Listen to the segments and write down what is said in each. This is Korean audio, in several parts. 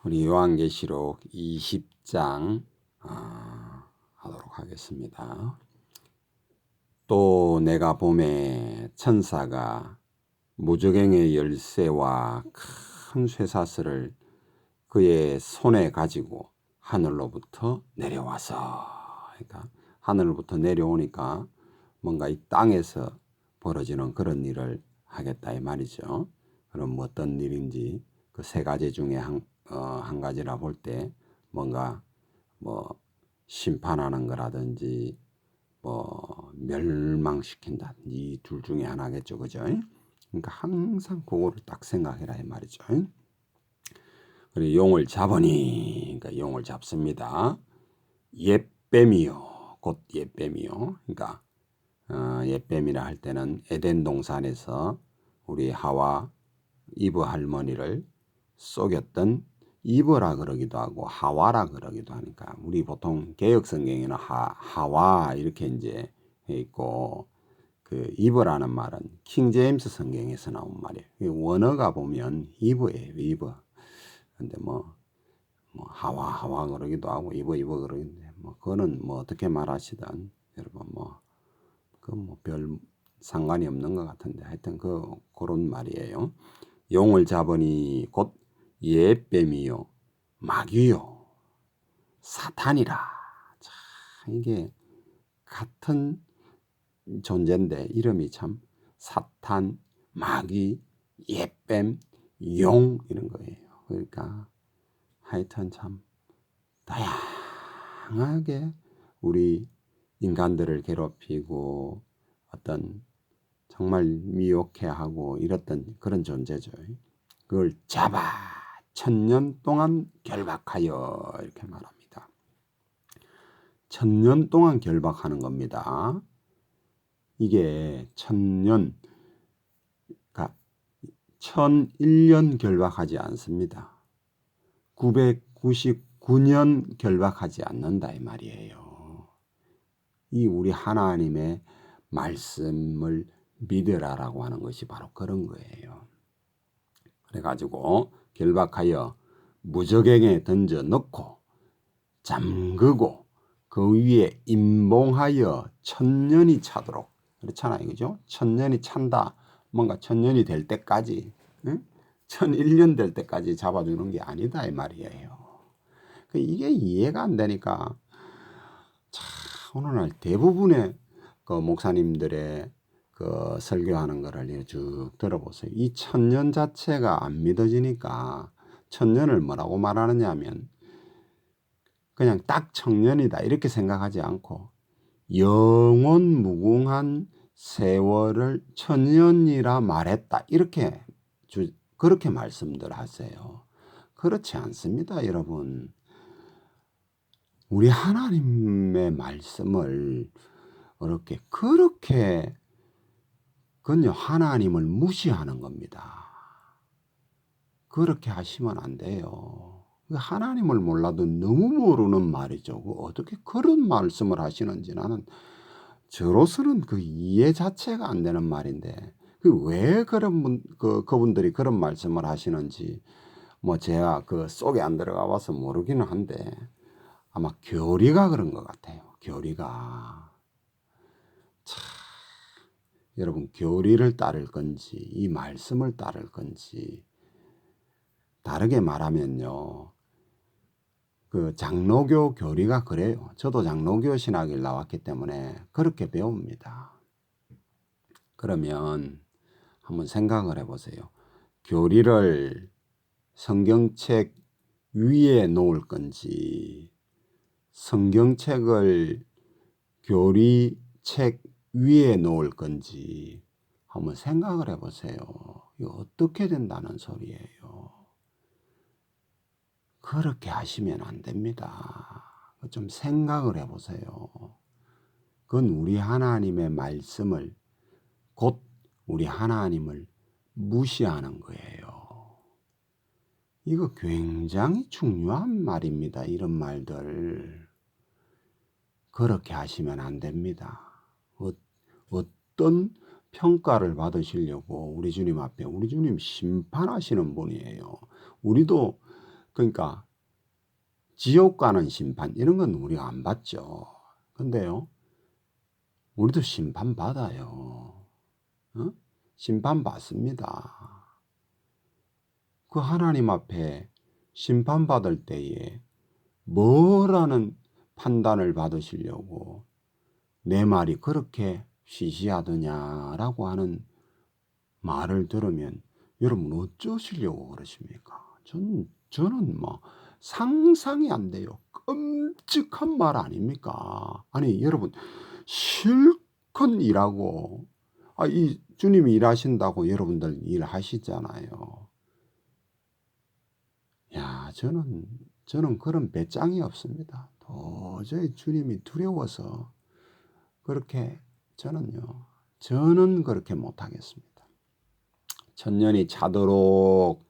우리 요한계시록 20장 하도록 하겠습니다. 또 내가 보매 천사가 무저갱의 열쇠와 큰 쇠사슬을 그의 손에 가지고 하늘로부터 내려와서, 그러니까 하늘로부터 내려오니까 뭔가 이 땅에서 벌어지는 그런 일을 하겠다 이 말이죠. 그럼 뭐 어떤 일인지 그 세 가지 중에 한 가지라 볼 때 뭔가 뭐 심판하는 거라든지 뭐 멸망시킨다, 이 둘 중에 하나겠죠, 그죠? 그러니까 항상 그거를 딱 생각해라 이 말이죠. 그리고 용을 잡으니, 그러니까 용을 잡습니다. 옛뱀이요, 곧 옛뱀이요. 그러니까 옛뱀이라 할 때는 에덴 동산에서 우리 하와 이브 할머니를 속였던 이브라 그러기도 하고 하와라 그러기도 하니까, 우리 보통 개역 성경에는 하와 이렇게 이제 해 있고, 그 이브라는 말은 킹 제임스 성경에서 나온 말이에요. 원어가 보면 이브예요, 이브. 근데 뭐 하와 그러기도 하고 이브 그러는데, 뭐 그거는 뭐 어떻게 말하시든 여러분 뭐 그 뭐 별 상관이 없는 것 같은데, 하여튼 그런 말이에요. 용을 잡으니 곧 옛뱀이요 마귀요 사탄이라. 참 이게 같은 존재인데 이름이 참 사탄, 마귀, 옛뱀, 용 이런 거예요. 그러니까 하여튼 참 다양하게 우리 인간들을 괴롭히고 어떤 정말 미혹해하고 이랬던 그런 존재죠. 그걸 잡아 1000년 동안 결박하여, 이렇게 말합니다. 1000년 동안 결박하는 겁니다. 이게 1000년, 그러니까 1001년 결박하지 않습니다. 999년 결박하지 않는다 이 말이에요. 이 우리 하나님의 말씀을 믿으라라고 하는 것이 바로 그런 거예요. 그래가지고 결박하여 무저갱에 던져 넣고 잠그고 그 위에 임봉하여 1000년이 차도록, 그렇잖아요, 그죠? 1000년이 찬다, 뭔가 1000년이 될 때까지, 1001년 될 때까지 잡아주는 게 아니다 이 말이에요. 이게 이해가 안 되니까 오늘날 대부분의 그 목사님들의 그 설교하는 거를 쭉 들어보세요. 이 1000년 자체가 안 믿어지니까 1000년을 뭐라고 말하느냐 하면 그냥 딱 청년이다 이렇게 생각하지 않고 영원 무궁한 세월을 1000년이라 말했다 이렇게 그렇게 말씀들 하세요. 그렇지 않습니다, 여러분. 우리 하나님의 말씀을 그렇게 그건요 하나님을 무시하는 겁니다. 그렇게 하시면 안 돼요. 하나님을 몰라도 너무 모르는 말이죠. 어떻게 그런 말씀을 하시는지 나는 저로서는 그 이해 자체가 안 되는 말인데, 왜 그런 그분들이 그런 말씀을 하시는지 뭐 제가 그 속에 안 들어가 봐서 모르기는 한데 아마 교리가 그런 것 같아요. 교리가. 참, 여러분 교리를 따를 건지 이 말씀을 따를 건지, 다르게 말하면요 그 장로교 교리가 그래요. 저도 장로교 신학을 나왔기 때문에 그렇게 배웁니다. 그러면 한번 생각을 해보세요. 교리를 성경책 위에 놓을 건지 성경책을 교리책 위에 놓을 건지 한번 생각을 해보세요. 이거 어떻게 된다는 소리예요. 그렇게 하시면 안 됩니다. 좀 생각을 해보세요. 그건 우리 하나님의 말씀을, 곧 우리 하나님을 무시하는 거예요. 이거 굉장히 중요한 말입니다. 이런 말들. 그렇게 하시면 안 됩니다. 어떤 평가를 받으시려고 우리 주님 앞에, 우리 주님 심판하시는 분이에요. 우리도 그러니까 지옥 가는 심판 이런 건 우리가 안 받죠. 근데요, 우리도 심판 받아요. 어? 심판 받습니다. 그 하나님 앞에 심판 받을 때에 뭐라는 판단을 받으시려고 내 말이 그렇게 시시하더냐라고 하는 말을 들으면 여러분 어쩌시려고 그러십니까? 저는 뭐 상상이 안 돼요. 끔찍한 말 아닙니까? 아니 여러분 실컷 일하고 이 주님이 일하신다고 여러분들 일하시잖아요. 야, 저는 그런 배짱이 없습니다. 도저히 주님이 두려워서 그렇게 저는 그렇게 못하겠습니다. 천년이 차도록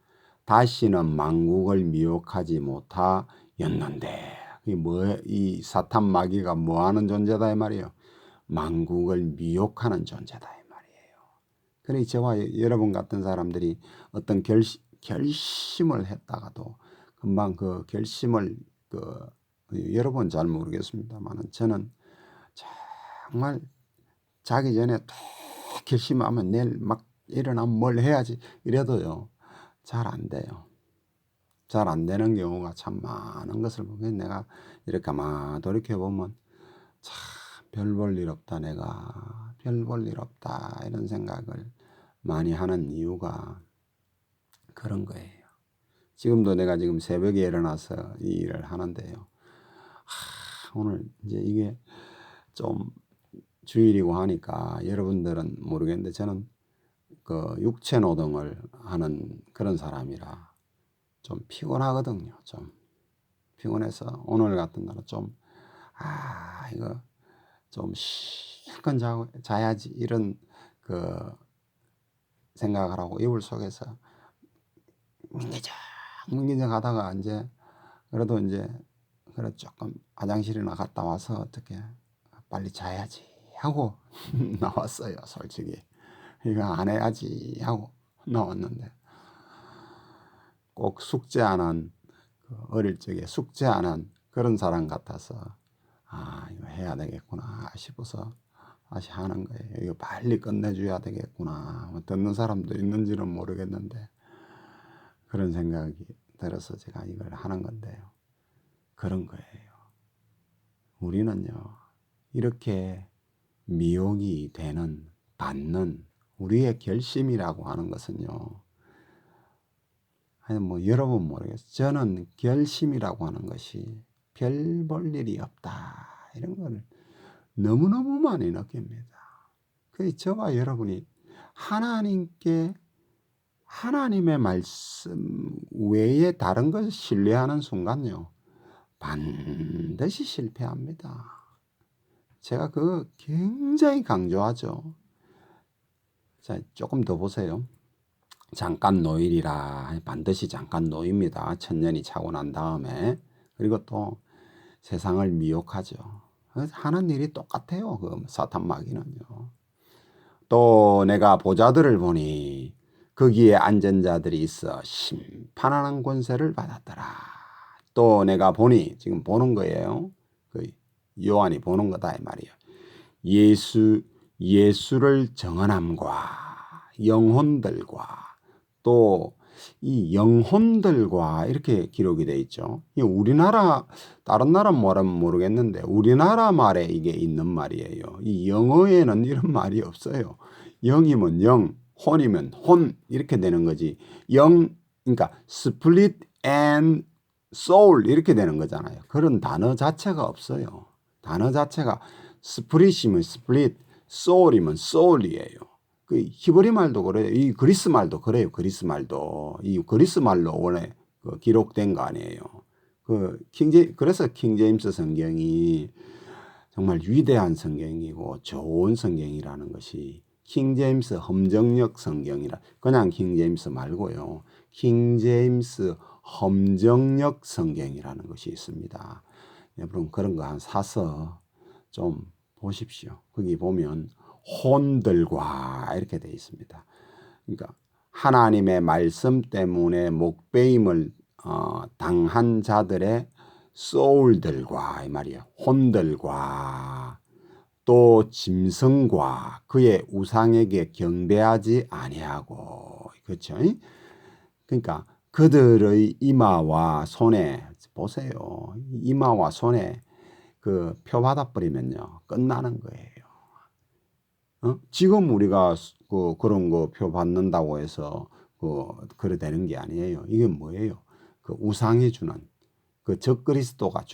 다시는 만국을 미혹하지 못하였는데 이 사탄 마귀가 뭐하는 존재다 이 말이에요. 만국을 미혹하는 존재다 이 말이에요. 그러니 저와 여러분 같은 사람들이 어떤 결심을 했다가도 금방 그 결심을 여러분 잘 모르겠습니다만 저는 정말 자기 전에 또 결심하면 내일 막 일어나면 뭘 해야지 이래도요 잘 안 돼요. 잘 안 되는 경우가 참 많은 것을 보면 내가 이렇게 아마 돌이켜보면 참 별 볼 일 없다 내가 별 볼 일 없다 이런 생각을 많이 하는 이유가 그런 거예요. 지금도 내가 지금 새벽에 일어나서 이 일을 하는데요. 오늘 이제 이게 좀 주일이고 하니까 여러분들은 모르겠는데 저는 그 육체 노동을 하는 그런 사람이라 좀 피곤하거든요. 좀 피곤해서 오늘 같은 날은 좀 이거 좀 실컷 자야지 이런 그 생각을 하고 이불 속에서 민기적 하다가 이제 그래도 이제 그래 조금 화장실이나 갔다 와서 어떻게 빨리 자야지 하고 나왔어요. 솔직히 이거 안 해야지 하고 나왔는데 꼭 숙제 안 한 어릴 적에 숙제 안 한 그런 사람 같아서 이거 해야 되겠구나 싶어서 다시 하는 거예요. 이거 빨리 끝내줘야 되겠구나. 듣는 사람도 있는지는 모르겠는데 그런 생각이 들어서 제가 이걸 하는 건데요. 그런 거예요. 우리는요 이렇게 미혹이 되는 받는 우리의 결심이라고 하는 것은요. 아니 뭐 여러분 모르겠어요. 저는 결심이라고 하는 것이 별 볼 일이 없다. 이런 걸 너무너무 많이 느낍니다. 그 저와 여러분이 하나님의 말씀 외에 다른 것을 신뢰하는 순간요. 반드시 실패합니다. 제가 그거 굉장히 강조하죠. 자, 조금 더 보세요. 잠깐 노일이라 반드시 잠깐 노입니다. 천년이 차고 난 다음에. 그리고 또 세상을 미혹하죠. 하는 일이 똑같아요. 그 사탄 마귀는요. 또 내가 보자들을 보니 거기에 앉은 자들이 있어 심판하는 권세를 받았더라. 또 내가 보니 지금 보는 거예요. 그 요한이 보는 거다 이 말이에요. 예수를 정언함과 영혼들과 또 이 영혼들과 이렇게 기록이 되어 있죠. 우리나라 다른 나라 뭐라면 모르겠는데 우리나라 말에 이게 있는 말이에요. 이 영어에는 이런 말이 없어요. 영이면 영, 혼이면 혼 이렇게 되는 거지. 그러니까 split and soul 이렇게 되는 거잖아요. 그런 단어 자체가 없어요. 단어 자체가 스프릿이면 스플릿, 소울이면 soul이에요. 그 히브리 말도 그래요. 이 그리스 말도 그래요. 그리스 말도 이 그리스 말로 원래 기록된 거 아니에요. 그래서 킹제임스 성경이 정말 위대한 성경이고 좋은 성경이라는 것이 킹제임스 험정역 성경이라 그냥 킹제임스 말고요. 킹제임스 험정역 성경이라는 것이 있습니다. 여러분 그런 거 한 사서 좀 보십시오. 거기 보면 혼들과 이렇게 되어 있습니다. 그러니까 하나님의 말씀 때문에 목배임을 당한 자들의 소울들과 이 말이에요. 혼들과 또 짐승과 그의 우상에게 경배하지 아니하고, 그렇죠? 그러니까 그들의 이마와 손에 보세요. 이마와 손에 그 표 받아버리면요 끝나는 거예요. 지금 우리가 그런 거 표 받는다고 해서 그래 되는 게 아니에요. 이게 뭐예요? 그 우상이 주는 그 적그리스도가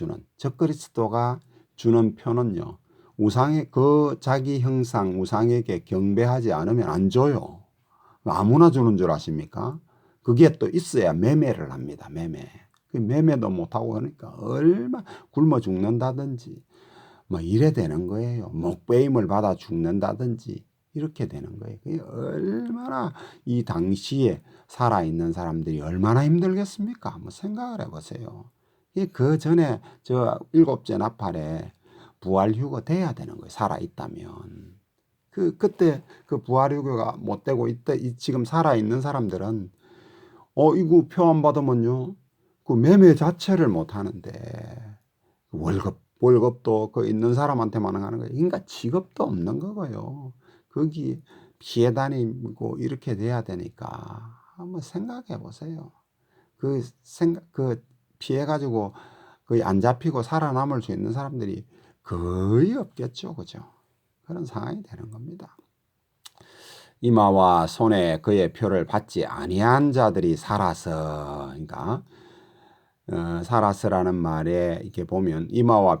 주는 표는요. 우상의 그 자기 형상 우상에게 경배하지 않으면 안 줘요. 아무나 주는 줄 아십니까? 그게 또 있어야 매매를 합니다. 매매. 그 매매도 못하고 그러니까 얼마 굶어 죽는다든지 뭐 이래 되는 거예요. 목배임을 받아 죽는다든지 이렇게 되는 거예요. 그게 얼마나 이 당시에 살아있는 사람들이 얼마나 힘들겠습니까? 한번 생각을 해보세요. 그 전에 저 일곱째 나팔에 부활휴거 돼야 되는 거예요. 살아있다면. 그때 그 부활휴거가 못 되고 지금 살아있는 사람들은 이거 표 안 받으면요. 그 매매 자체를 못 하는데 월급도 그 있는 사람한테만 하는 거예요. 그러니까 직업도 없는 거고요. 거기 피해 다니고 이렇게 돼야 되니까 한번 생각해 보세요. 그 피해 가지고 거의 안 잡히고 살아남을 수 있는 사람들이 거의 없겠죠. 그죠? 그런 상황이 되는 겁니다. 이마와 손에 그의 표를 받지 아니한 자들이 살아서, 그러니까 살아서라는 말에 이렇게 보면 이마와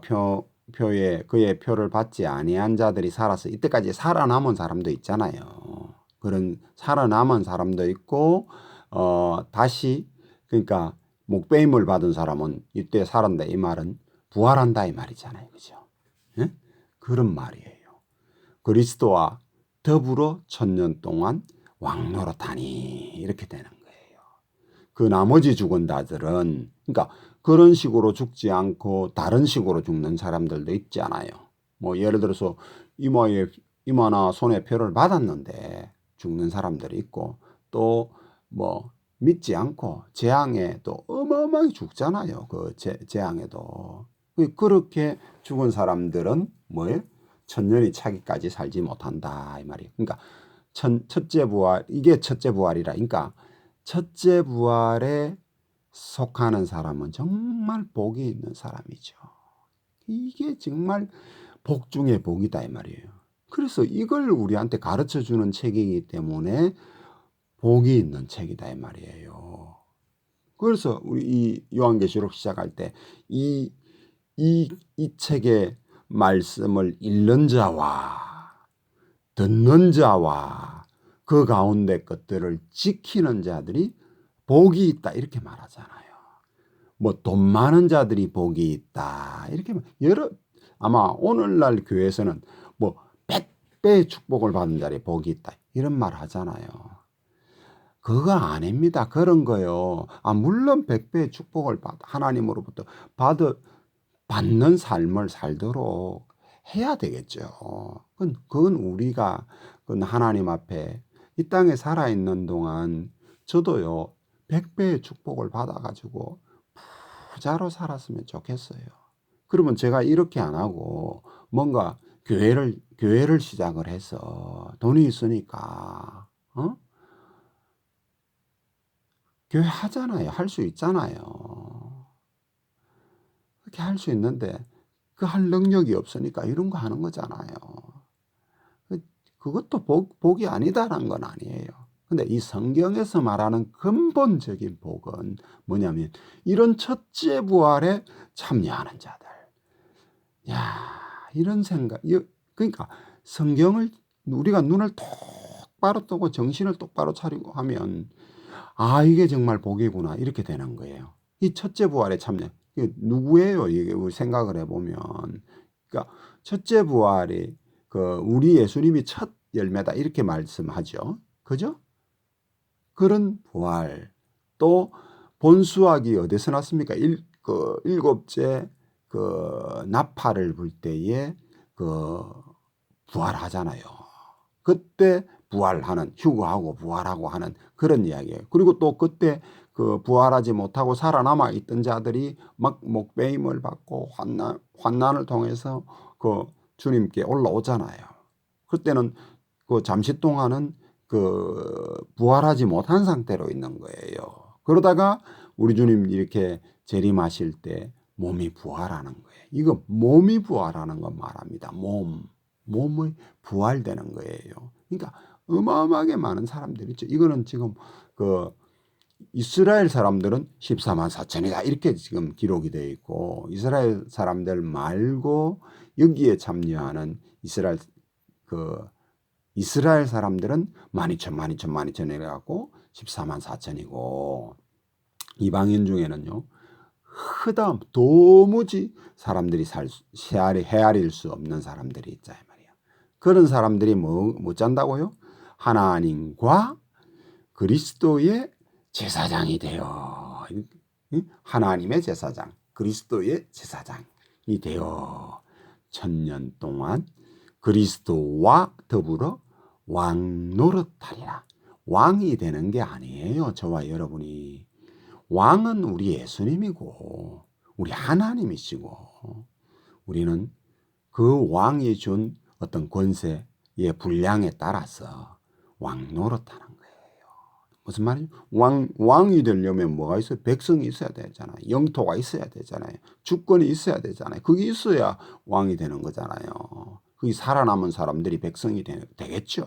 표에 그의 표를 받지 아니한 자들이 살아서, 이때까지 살아남은 사람도 있잖아요. 그런 살아남은 사람도 있고 다시 그러니까 목배임을 받은 사람은 이때 살았다 이 말은 부활한다 이 말이잖아요. 그죠? 예? 그런 말이에요. 그리스도와 더불어 1000년 동안 왕노릇하니 이렇게 되는 거예요. 그 나머지 죽은 자들은 그러니까 그런 식으로 죽지 않고 다른 식으로 죽는 사람들도 있잖아요. 뭐 예를 들어서 이마나 손에 표를 받았는데 죽는 사람들이 있고 또 뭐 믿지 않고 재앙에 또 어마어마하게 죽잖아요. 그 재앙에도 그렇게 죽은 사람들은 뭐예요? 1000년이 차기까지 살지 못한다 이 말이에요. 그러니까 첫째 부활, 이게 첫째 부활이라. 그러니까 첫째 부활에 속하는 사람은 정말 복이 있는 사람이죠. 이게 정말 복 중에 복이다 이 말이에요. 그래서 이걸 우리한테 가르쳐 주는 책이기 때문에 복이 있는 책이다 이 말이에요. 그래서 우리 이 요한계시록 시작할 때 이 책의 말씀을 읽는 자와 듣는 자와 그 가운데 것들을 지키는 자들이 복이 있다 이렇게 말하잖아요. 뭐 돈 많은 자들이 복이 있다 이렇게 아마 오늘날 교회에서는 뭐 100배의 축복을 받은 자들이 복이 있다 이런 말 하잖아요. 그거 아닙니다. 그런 거요. 물론 100배의 축복을 하나님으로부터 받는 삶을 살도록 해야 되겠죠. 그건 우리가 하나님 앞에 이 땅에 살아있는 동안 저도요 100배의 축복을 받아가지고 부자로 살았으면 좋겠어요. 그러면 제가 이렇게 안 하고 뭔가 교회를 시작을 해서 돈이 있으니까 교회 하잖아요. 할 수 있잖아요. 그렇게 할 수 있는데 그 할 능력이 없으니까 이런 거 하는 거잖아요. 그것도 복이 아니다라는 건 아니에요. 근데 이 성경에서 말하는 근본적인 복은 뭐냐면 이런 첫째 부활에 참여하는 자들. 야, 이런 생각. 그러니까 성경을 우리가 눈을 똑바로 뜨고 정신을 똑바로 차리고 하면 이게 정말 복이구나 이렇게 되는 거예요. 이 첫째 부활에 참여. 이게 누구예요? 이게 우리 생각을 해보면, 그러니까 첫째 부활이 우리 예수님이 첫 열매다 이렇게 말씀하죠. 그죠? 그런 부활. 또 본수학이 어디서 났습니까? 일곱째 나팔을 불 때에 부활하잖아요. 그때 부활하는 휴거하고 부활하고 하는 그런 이야기예요. 그리고 또 그때 그 부활하지 못하고 살아남아 있던 자들이 막 목배임을 받고 환난을 통해서 그 주님께 올라오잖아요. 그때는 그 잠시 동안은 그 부활하지 못한 상태로 있는 거예요. 그러다가 우리 주님 이렇게 재림하실 때 몸이 부활하는 거예요. 이거 몸이 부활하는 거 말합니다. 몸이 부활되는 거예요. 그러니까 어마어마하게 많은 사람들이 있죠. 이거는 지금 그 이스라엘 사람들은 14만 4천이다 이렇게 지금 기록이 되어 있고, 이스라엘 사람들 말고 여기에 참여하는 이스라엘 사람들은 12,000 이래갖고 14만 4천이고, 이방인 중에는요 도무지 사람들이 헤아릴 수 없는 사람들이 있자 이 말이야. 그런 사람들이 뭐 짠다고요? 하나님과 그리스도의 제사장이 되어, 하나님의 제사장, 그리스도의 제사장이 되어 천년 동안 그리스도와 더불어 왕 노릇하리라. 왕이 되는 게 아니에요. 저와 여러분이. 왕은 우리 예수님이고 우리 하나님이시고, 우리는 그 왕이 준 어떤 권세의 분량에 따라서 왕 노릇하는 거예요. 무슨 말이죠? 왕이 되려면 뭐가 있어요? 백성이 있어야 되잖아요. 영토가 있어야 되잖아요. 주권이 있어야 되잖아요. 그게 있어야 왕이 되는 거잖아요. 그게 살아남은 사람들이 백성이 되겠죠.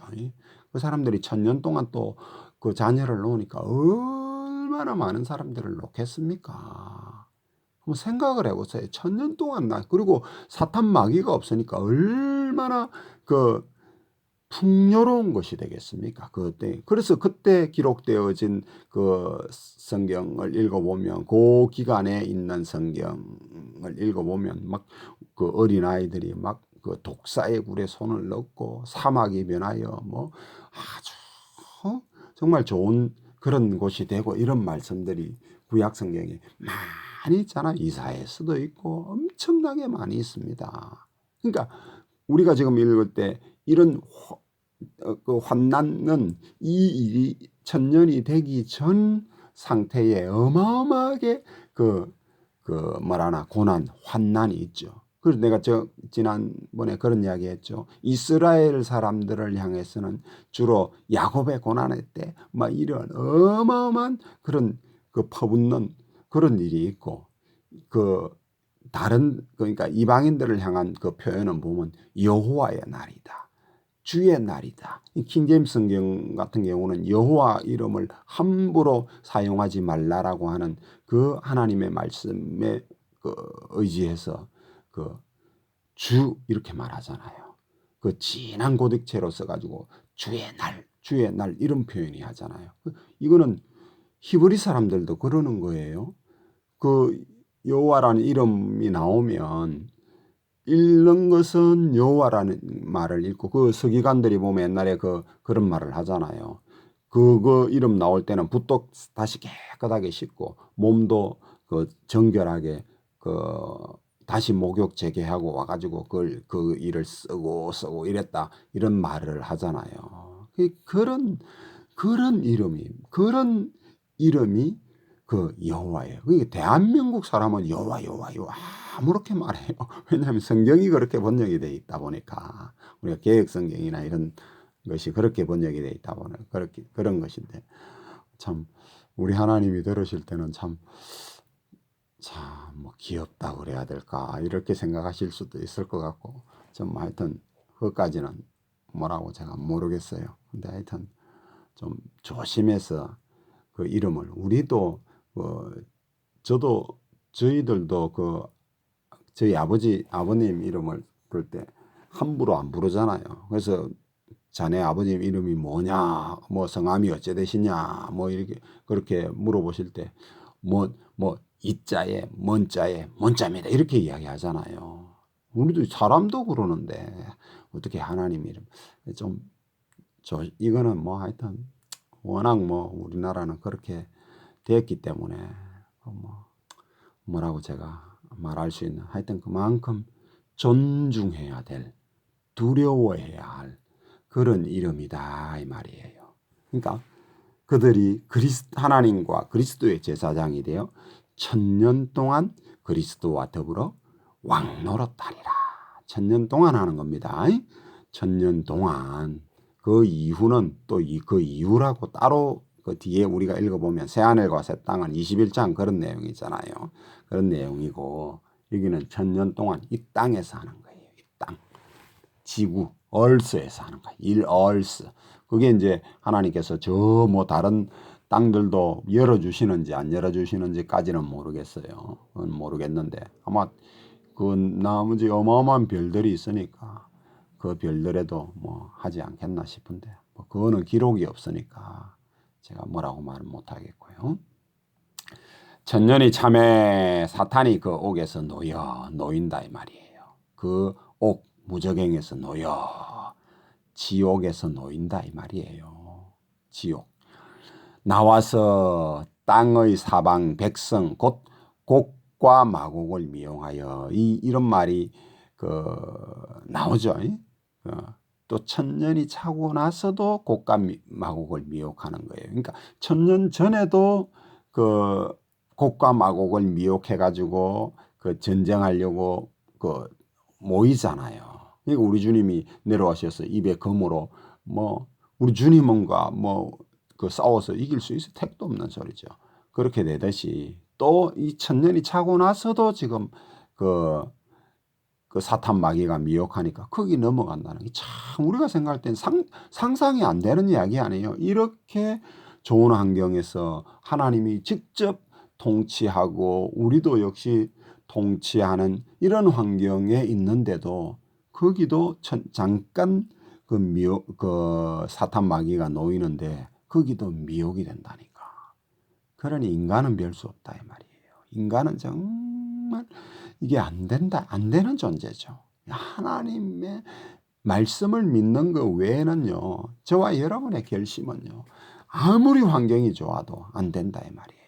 그 사람들이 천년 동안 또 그 자녀를 놓으니까 얼마나 많은 사람들을 놓겠습니까? 한번 생각을 해보세요. 천년 동안 그리고 사탄 마귀가 없으니까 얼마나 그 풍요로운 것이 되겠습니까? 그때. 그래서 그때 기록되어진 그 성경을 읽어보면, 그 기간에 있는 성경을 읽어보면 막 그 어린아이들이 막 그 독사의 굴에 손을 넣고 사막이 변하여 뭐 아주 정말 좋은 그런 곳이 되고, 이런 말씀들이 구약 성경에 많이 있잖아. 이사야서도 있고 엄청나게 많이 있습니다. 그러니까 우리가 지금 읽을 때 이런 그 환난은 이 일이 천년이 되기 전 상태에 어마어마하게 뭐라나 고난, 환난이 있죠. 그래서 내가 지난번에 그런 이야기 했죠. 이스라엘 사람들을 향해서는 주로 야곱의 고난의 때 막 이런 어마어마한 그런 그 퍼붓는 그런 일이 있고, 그 그러니까 이방인들을 향한 그 표현은 보면 여호와의 날이다, 주의 날이다. 킹제임스 성경 같은 경우는 여호와 이름을 함부로 사용하지 말라라고 하는 그 하나님의 말씀에 의지해서 그 주 이렇게 말하잖아요. 그 진한 고딕체로 써가지고 주의 날 이런 표현이 하잖아요. 이거는 히브리 사람들도 그러는 거예요. 그 여호와라는 이름이 나오면 읽는 것은 여호와라는 말을 읽고, 그 서기관들이 보면 옛날에 그런 말을 하잖아요. 그거 이름 나올 때는 붓도 다시 깨끗하게 씻고 몸도 그 정결하게 다시 목욕 재개하고 와가지고 그 일을 쓰고 이랬다, 이런 말을 하잖아요. 그런 이름이 그 여호와예요. 그러니까 대한민국 사람은 여호와 아무렇게 말해요. 왜냐하면 성경이 그렇게 번역이 돼 있다 보니까, 우리가 개혁 성경이나 이런 것이 그렇게 번역이 돼 있다 보니까 그런 것인데, 참 우리 하나님이 들으실 때는 참 뭐 귀엽다 그래야 될까 이렇게 생각하실 수도 있을 것 같고, 좀 하여튼 그것까지는 뭐라고 제가 모르겠어요. 근데 하여튼 좀 조심해서 그 이름을, 우리도 저희들도 저희 아버님 이름을 부를 때 함부로 안 부르잖아요. 그래서 자네 아버님 이름이 뭐냐, 뭐 성함이 어째 되시냐, 뭐 이렇게 그렇게 물어보실 때 이자에 먼자에 먼자입니다 이렇게 이야기하잖아요. 우리도 사람도 그러는데 어떻게 하나님 이름 이거는 뭐 하여튼 워낙 뭐 우리나라는 그렇게 됐기 때문에 뭐라고 제가 말할 수 있는, 하여튼 그만큼 존중해야 될, 두려워해야 할 그런 이름이다 이 말이에요. 그러니까 그들이 하나님과 그리스도의 제사장이 되어 1000년 동안 그리스도와 더불어 왕노릇하리라. 1000년 동안 하는 겁니다. 1000년 동안. 그 이후는 또 그 이후라고 따로 그 뒤에 우리가 읽어보면 새하늘과 새 땅은 21장 그런 내용이잖아요. 그런 내용이고 여기는 1000년 동안 이 땅에서 하는 거예요. 이 땅. 지구, 얼스에서 하는 거예요. 일얼스. 그게 이제 하나님께서 저 뭐 다른 땅들도 열어주시는지 안 열어주시는지까지는 모르겠어요. 그건 모르겠는데 아마 그 나머지 어마어마한 별들이 있으니까 그 별들에도 뭐 하지 않겠나 싶은데 뭐 그거는 기록이 없으니까 제가 뭐라고 말은 못하겠고요. 1000년이 참에 사탄이 그 옥에서 놓인다 이 말이에요. 그 옥 무저갱에서 놓여 지옥에서 놓인다 이 말이에요. 지옥. 나와서 땅의 사방 백성 곧 곡과 마곡을 미용하여 이런 말이 나오죠. 또 1000년이 차고 나서도 곡과 마곡을 미혹하는 거예요. 그러니까 1000년 전에도 곡과 마곡을 미혹해 가지고 전쟁하려고 모이잖아요. 그러니까 우리 주님이 내려와셔서 입에 검으로 뭐 우리 주님과 싸워서 이길 수 있을 택도 없는 소리죠. 그렇게 되듯이 또 이 1000년이 차고 나서도 지금 사탄 마귀가 미혹하니까 거기 넘어간다는 게 참 우리가 생각할 땐 상상이 안 되는 이야기 아니에요. 이렇게 좋은 환경에서 하나님이 직접 통치하고 우리도 역시 통치하는 이런 환경에 있는데도 거기도 잠깐 사탄 마귀가 놓이는데 거기도 미혹이 된다니까. 그러니 인간은 별 수 없다 이 말이에요. 인간은 정말 이게 안 되는 존재죠. 하나님의 말씀을 믿는 것 외에는요, 저와 여러분의 결심은요, 아무리 환경이 좋아도 안 된다 이 말이에요.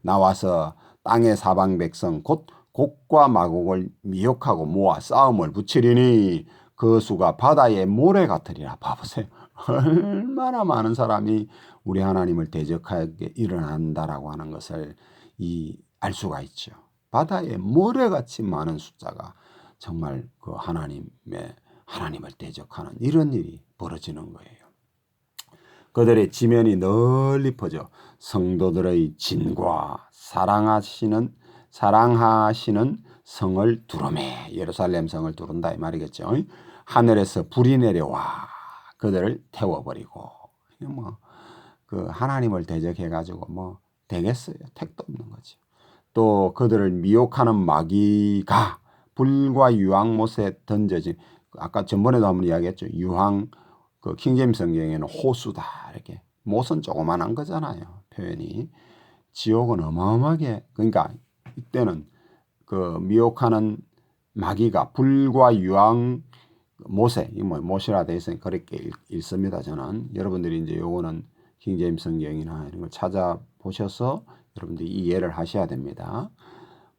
나와서 땅의 사방 백성 곧 곡과 마곡을 미혹하고 모아 싸움을 붙이리니 그 수가 바다의 모래 같으리라. 봐보세요. 얼마나 많은 사람이 우리 하나님을 대적하게 일어난다라고 하는 것을 알 수가 있죠. 바다에 모래같이 많은 숫자가 정말 하나님을 대적하는 이런 일이 벌어지는 거예요. 그들의 지면이 널리 퍼져 성도들의 진과 사랑하시는 성을 두르매. 예루살렘 성을 두른다 이 말이겠죠. 하늘에서 불이 내려와 그들을 태워버리고 하나님을 대적해 가지고 되겠어요. 택도 없는 거죠. 또 그들을 미혹하는 마귀가 불과 유황못에 던져진, 아까 전번에도 한번 이야기했죠. 킹제임스 성경에는 호수다 이렇게, 못은 조그만한 거잖아요. 표현이. 지옥은 어마어마하게, 그러니까 이때는 미혹하는 마귀가 불과 유황못에, 못이라 돼 있으니 그렇게 읽습니다. 저는 여러분들이 이제 요거는 킹제임스 성경이나 이런 걸 찾아보셔서 여러분들이 이해를 하셔야 됩니다.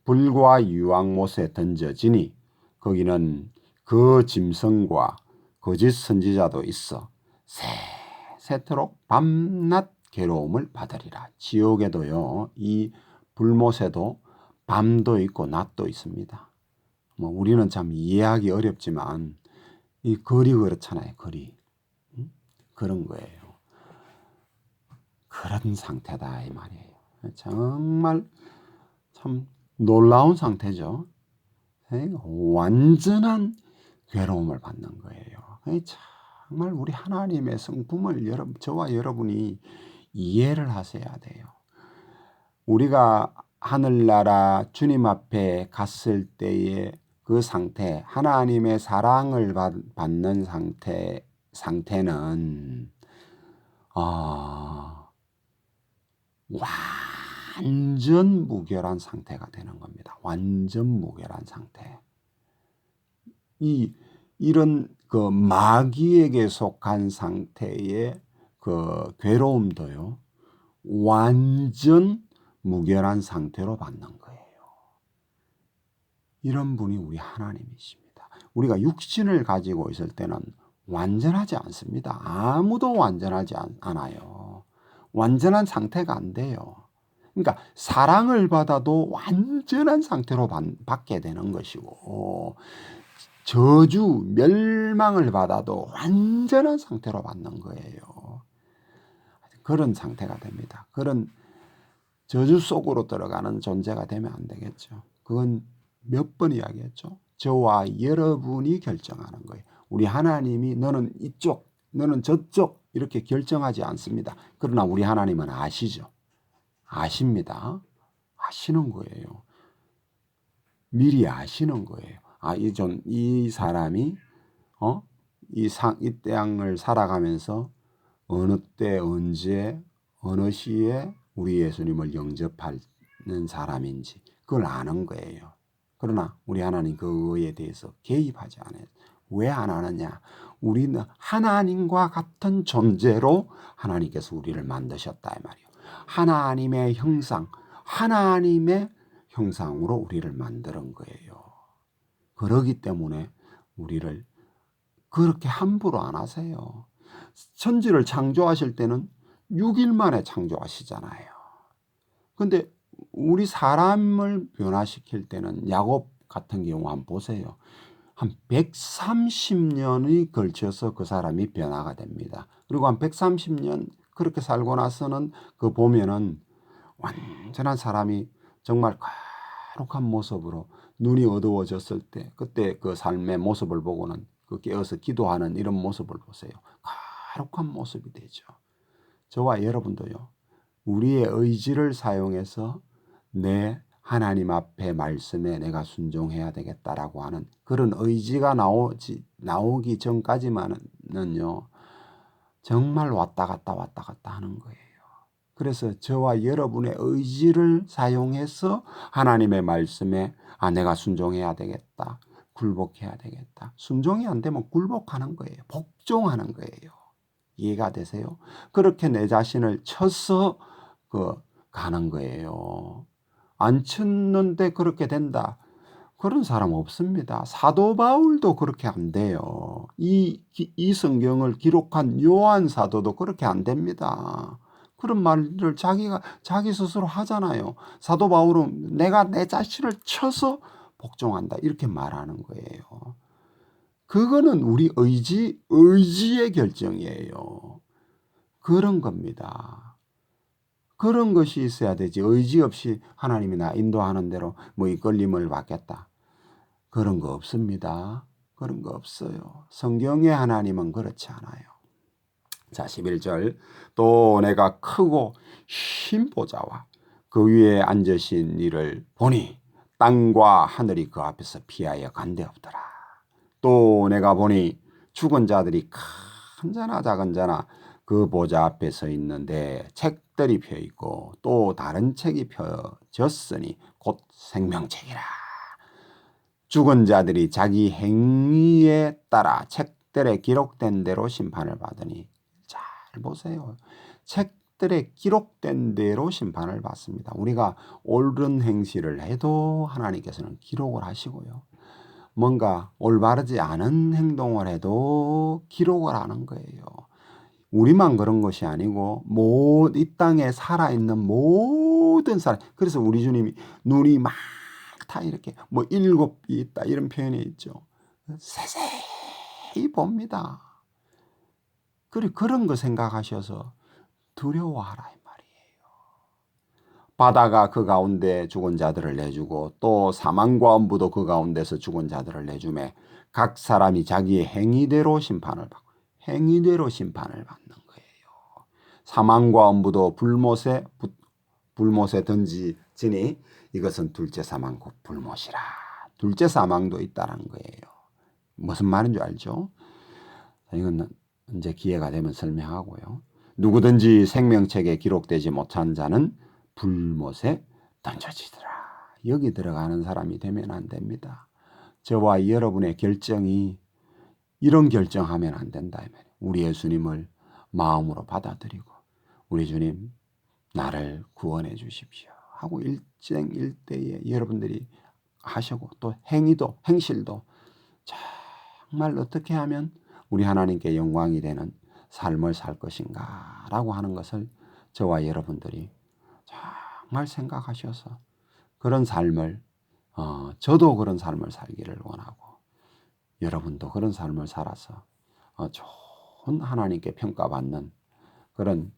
불과 유황못에 던져지니 거기는 그 짐승과 거짓 선지자도 있어 새토록 밤낮 괴로움을 받으리라. 지옥에도요, 이 불못에도 밤도 있고 낮도 있습니다. 우리는 참 이해하기 어렵지만 이 거리 그렇잖아요. 거리. 그런 거예요. 그런 상태다 이 말이에요. 정말 참 놀라운 상태죠. 완전한 괴로움을 받는 거예요. 정말 우리 하나님의 성품을 저와 여러분이 이해를 하셔야 돼요. 우리가 하늘나라 주님 앞에 갔을 때의 그 상태, 하나님의 사랑을 받는 상태는 완전 무결한 상태가 되는 겁니다. 완전 무결한 상태. 이런 마귀에게 속한 상태의 괴로움도요, 완전 무결한 상태로 받는 거예요. 이런 분이 우리 하나님이십니다. 우리가 육신을 가지고 있을 때는 완전하지 않습니다. 아무도 완전하지 않아요. 완전한 상태가 안 돼요. 그러니까 사랑을 받아도 완전한 상태로 받게 되는 것이고, 저주, 멸망을 받아도 완전한 상태로 받는 거예요. 그런 상태가 됩니다. 그런 저주 속으로 들어가는 존재가 되면 안 되겠죠. 그건 몇 번 이야기했죠. 저와 여러분이 결정하는 거예요. 우리 하나님이 너는 이쪽, 너는 저쪽 이렇게 결정하지 않습니다. 그러나 우리 하나님은 아시죠. 아십니다. 아시는 거예요. 미리 아시는 거예요. 이 사람이 이 땅을 살아가면서 어느 때 언제 어느 시에 우리 예수님을 영접하는 사람인지 그걸 아는 거예요. 그러나 우리 하나님 그거에 대해서 개입하지 않아요. 왜 안 하느냐? 우리는 하나님과 같은 존재로 하나님께서 우리를 만드셨다 이 말이에요. 하나님의 형상, 하나님의 형상으로 우리를 만드는 거예요. 그러기 때문에 우리를 그렇게 함부로 안 하세요. 천지를 창조하실 때는 6일 만에 창조하시잖아요. 근데 우리 사람을 변화시킬 때는 야곱 같은 경우 한번 보세요. 한 130년이 걸쳐서 그 사람이 변화가 됩니다. 그리고 한 130년 그렇게 살고 나서는 그 보면은 완전한 사람이 정말 거룩한 모습으로 눈이 어두워졌을 때 그때 그 삶의 모습을 보고는 그 깨어서 기도하는 이런 모습을 보세요. 거룩한 모습이 되죠. 저와 여러분도요. 우리의 의지를 사용해서 내 하나님 앞에 말씀에 내가 순종해야 되겠다라고 하는 그런 의지가 나오기 전까지만은요. 정말 왔다 갔다 하는 거예요. 그래서 저와 여러분의 의지를 사용해서 하나님의 말씀에 내가 순종해야 되겠다. 굴복해야 되겠다. 순종이 안 되면 굴복하는 거예요. 복종하는 거예요. 이해가 되세요? 그렇게 내 자신을 쳐서 가는 거예요. 안 쳤는데 그렇게 된다. 그런 사람 없습니다. 사도 바울도 그렇게 안 돼요. 이 성경을 기록한 요한 사도도 그렇게 안 됩니다. 그런 말을 자기 스스로 하잖아요. 사도 바울은 내가 내 자신을 쳐서 복종한다. 이렇게 말하는 거예요. 그거는 우리 의지의 결정이에요. 그런 겁니다. 그런 것이 있어야 되지. 의지 없이 하나님이 나 인도하는 대로 이끌림을 받겠다. 그런 거 없습니다. 그런 거 없어요. 성경의 하나님은 그렇지 않아요. 자, 11절. 또 내가 크고 흰 보좌와 그 위에 앉으신 이를 보니 땅과 하늘이 그 앞에서 피하여 간데없더라. 또 내가 보니 죽은 자들이 큰 자나 작은 자나 그 보좌 앞에 서 있는데 책들이 펴 있고 또 다른 책이 펴졌으니 곧 생명책이라. 죽은 자들이 자기 행위에 따라 책들에 기록된 대로 심판을 받으니, 잘 보세요. 책들에 기록된 대로 심판을 받습니다. 우리가 옳은 행실을 해도 하나님께서는 기록을 하시고요. 뭔가 올바르지 않은 행동을 해도 기록을 하는 거예요. 우리만 그런 것이 아니고 이 땅에 살아있는 모든 사람. 그래서 우리 주님이 눈이 막 다 이렇게 일곱이 있다 이런 표현이 있죠. 세세히 봅니다. 그런 거 생각하셔서 두려워하라 이 말이에요. 바다가 그 가운데 죽은 자들을 내주고 또 사망과 엄부도 그 가운데서 죽은 자들을 내주매 각 사람이 자기의 행위대로 심판을 받고 행위대로 심판을 받는 거예요. 사망과 엄부도 불못에 던지니 이것은 둘째 사망 곧 불못이라. 둘째 사망도 있다는 거예요. 무슨 말인 줄 알죠? 이건 이제 기회가 되면 설명하고요. 누구든지 생명책에 기록되지 못한 자는 불못에 던져지더라. 여기 들어가는 사람이 되면 안 됩니다. 저와 여러분의 결정이 이런 결정하면 안 된다. 우리 예수님을 마음으로 받아들이고 우리 주님 나를 구원해 주십시오 하고 일대에 여러분들이 하시고 또 행실도 정말 어떻게 하면 우리 하나님께 영광이 되는 삶을 살 것인가 라고 하는 것을 저와 여러분들이 정말 생각하셔서 그런 삶을 저도 그런 삶을 살기를 원하고 여러분도 그런 삶을 살아서 좋은 하나님께 평가받는 그런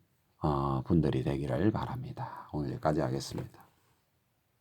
분들이 되기를 바랍니다. 오늘 여기까지 하겠습니다.